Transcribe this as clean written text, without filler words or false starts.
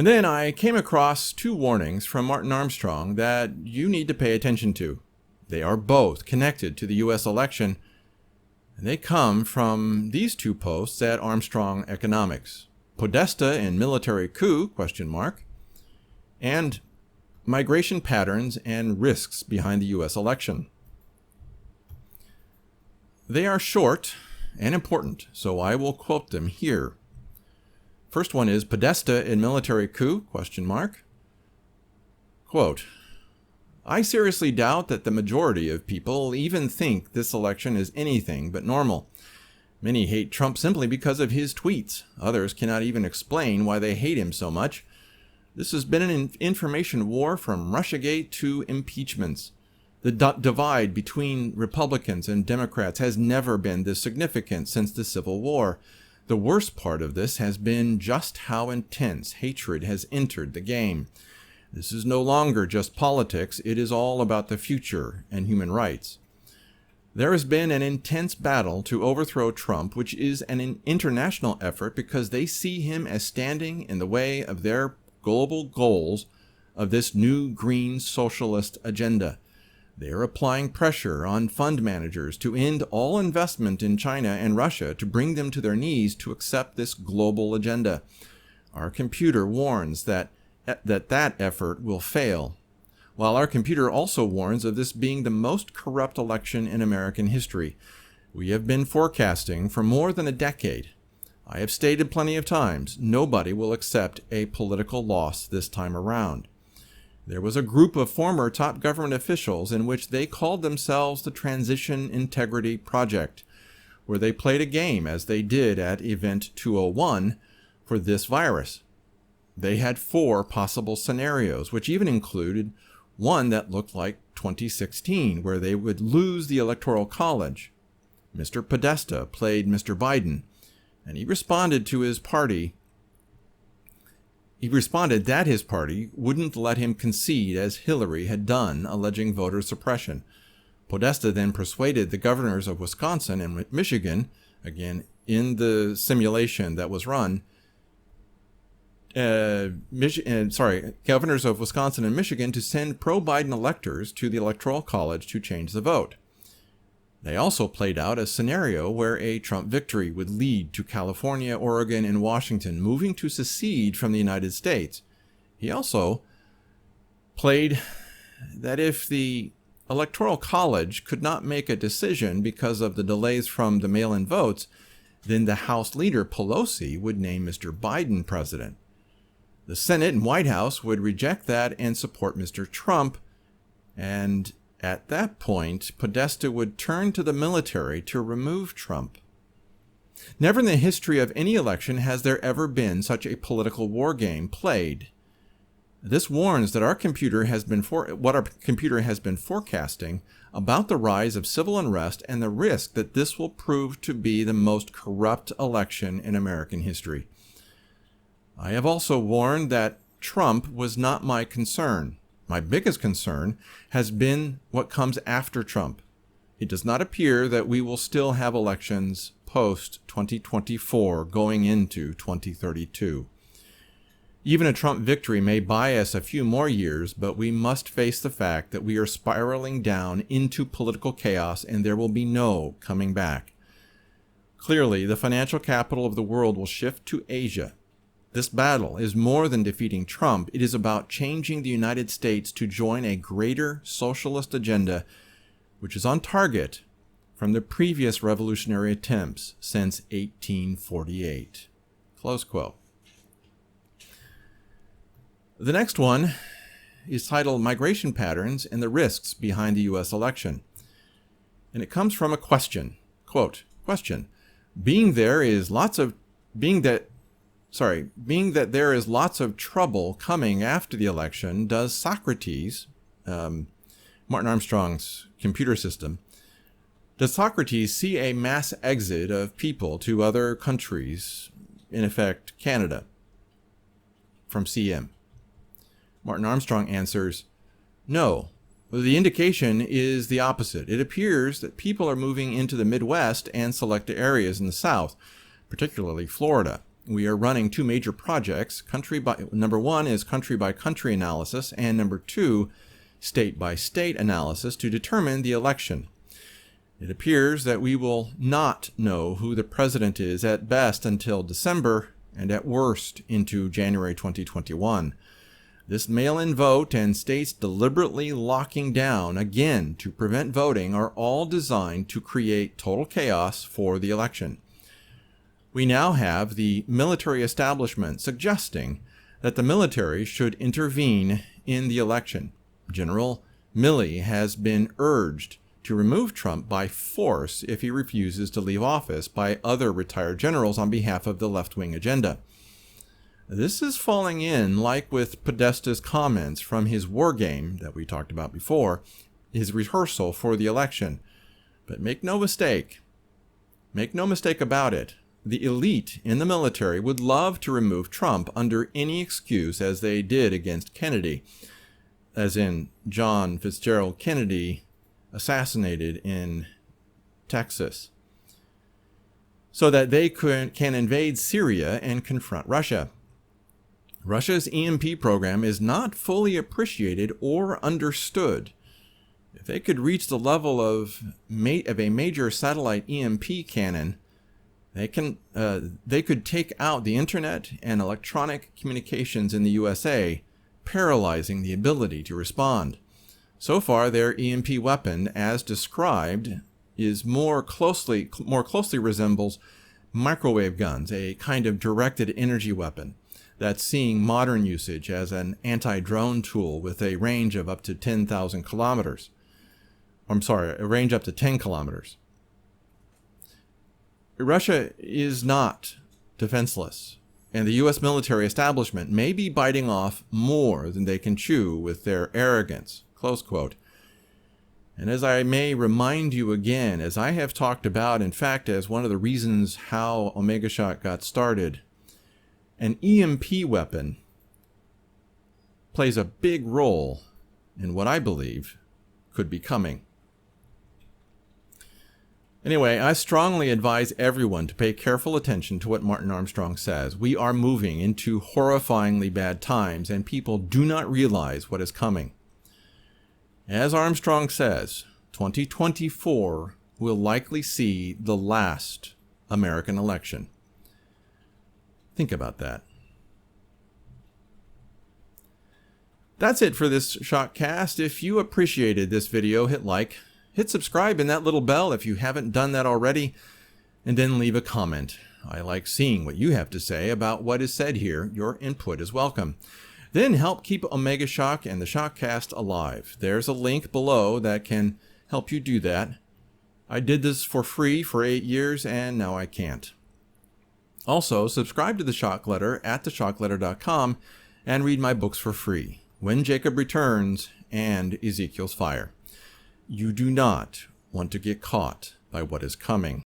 And then I came across two warnings from Martin Armstrong that you need to pay attention to. They are both connected to the U.S. election, and they come from these two posts at Armstrong Economics. Podesta and military coup, ? And migration patterns and risks behind the U.S. election. They are short and important, so I will quote them here. First one is Podesta and military coup, ? Quote, I seriously doubt that the majority of people even think this election is anything but normal. Many hate Trump simply because of his tweets. Others cannot even explain why they hate him so much. This has been an information war from Russiagate to impeachments. The divide between Republicans and Democrats has never been this significant since the Civil War. The worst part of this has been just how intense hatred has entered the game. This is no longer just politics, it is all about the future and human rights. There has been an intense battle to overthrow Trump, which is an international effort because they see him as standing in the way of their global goals of this new green socialist agenda. They are applying pressure on fund managers to end all investment in China and Russia to bring them to their knees to accept this global agenda. Our computer warns that effort will fail, while our computer also warns of this being the most corrupt election in American history. We have been forecasting for more than a decade. I have stated plenty of times, nobody will accept a political loss this time around. There was a group of former top government officials in which they called themselves the Transition Integrity Project, where they played a game as they did at Event 201 for this virus. They had 4 possible scenarios, which even included one that looked like 2016, where they would lose the Electoral College. Mr. Podesta played Mr. Biden, and he responded that his party wouldn't let him concede as Hillary had done, alleging voter suppression. Podesta then persuaded the governors of Wisconsin and Michigan, again in the simulation that was run, governors of Wisconsin and Michigan to send pro-Biden electors to the Electoral College to change the vote. They also played out a scenario where a Trump victory would lead to California, Oregon, and Washington moving to secede from the United States. He also played that if the Electoral College could not make a decision because of the delays from the mail-in votes, then the House leader, Pelosi, would name Mr. Biden president. The Senate and White House would reject that and support Mr. Trump, and at that point, Podesta would turn to the military to remove Trump. Never in the history of any election has there ever been such a political war game played. This warns that our computer has been forecasting about the rise of civil unrest and the risk that this will prove to be the most corrupt election in American history. I have also warned that Trump was not my concern. My biggest concern has been what comes after Trump. It does not appear that we will still have elections post-2024 going into 2032. Even a Trump victory may buy us a few more years, but we must face the fact that we are spiraling down into political chaos and there will be no coming back. Clearly, the financial capital of the world will shift to Asia. This battle is more than defeating Trump. It is about changing the United States to join a greater socialist agenda, which is on target from the previous revolutionary attempts since 1848. Close quote. The next one is titled Migration Patterns and the Risks Behind the U.S. Election. And it comes from a question. Quote, question. Being that there is lots of trouble coming after the election, does Socrates, Martin Armstrong's computer system, does Socrates see a mass exit of people to other countries, in effect Canada, from CM? Martin Armstrong answers, no. The indication is the opposite. It appears that people are moving into the Midwest and select areas in the South, particularly Florida. we are running two major projects. Number one is country by country analysis, and number two, state by state analysis to determine the election. It appears that we will not know who the president is at best until December, and at worst into January 2021. This mail-in vote and states deliberately locking down again to prevent voting are all designed to create total chaos for the election. We now have the military establishment suggesting that the military should intervene in the election. General Milley has been urged to remove Trump by force if he refuses to leave office by other retired generals on behalf of the left-wing agenda. This is falling in, like with Podesta's comments from his war game that we talked about before, his rehearsal for the election. But make no mistake about it, the elite in the military would love to remove Trump under any excuse, as they did against Kennedy, as in John Fitzgerald Kennedy assassinated in Texas, so that they can invade Syria and confront Russia. Russia's EMP program is not fully appreciated or understood. If they could reach the level of a major satellite EMP cannon, they could take out the internet and electronic communications in the USA, paralyzing the ability to respond. So far, their EMP weapon, as described, is more closely resembles microwave guns, a kind of directed energy weapon that's seeing modern usage as an anti-drone tool with a range of up to 10,000 kilometers. A range up to 10 kilometers. Russia is not defenseless, and the U.S. military establishment may be biting off more than they can chew with their arrogance, close quote. And as I may remind you again, as I have talked about, in fact, as one of the reasons how Omega Shot got started, an EMP weapon plays a big role in what I believe could be coming. Anyway, I strongly advise everyone to pay careful attention to what Martin Armstrong says. We are moving into horrifyingly bad times, and people do not realize what is coming. As Armstrong says, 2024 will likely see the last American election. Think about that. That's it for this Shotcast. If you appreciated this video, hit like, hit subscribe and that little bell if you haven't done that already, and then leave a comment. I like seeing what you have to say about what is said here. Your input is welcome. Then help keep Omega Shock and the Shotcast alive. There's a link below that can help you do that. I did this for free for 8 years, and now I can't. Also, subscribe to the Shock Letter at theshockletter.com and read my books for free, When Jacob Returns and Ezekiel's Fire. You do not want to get caught by what is coming.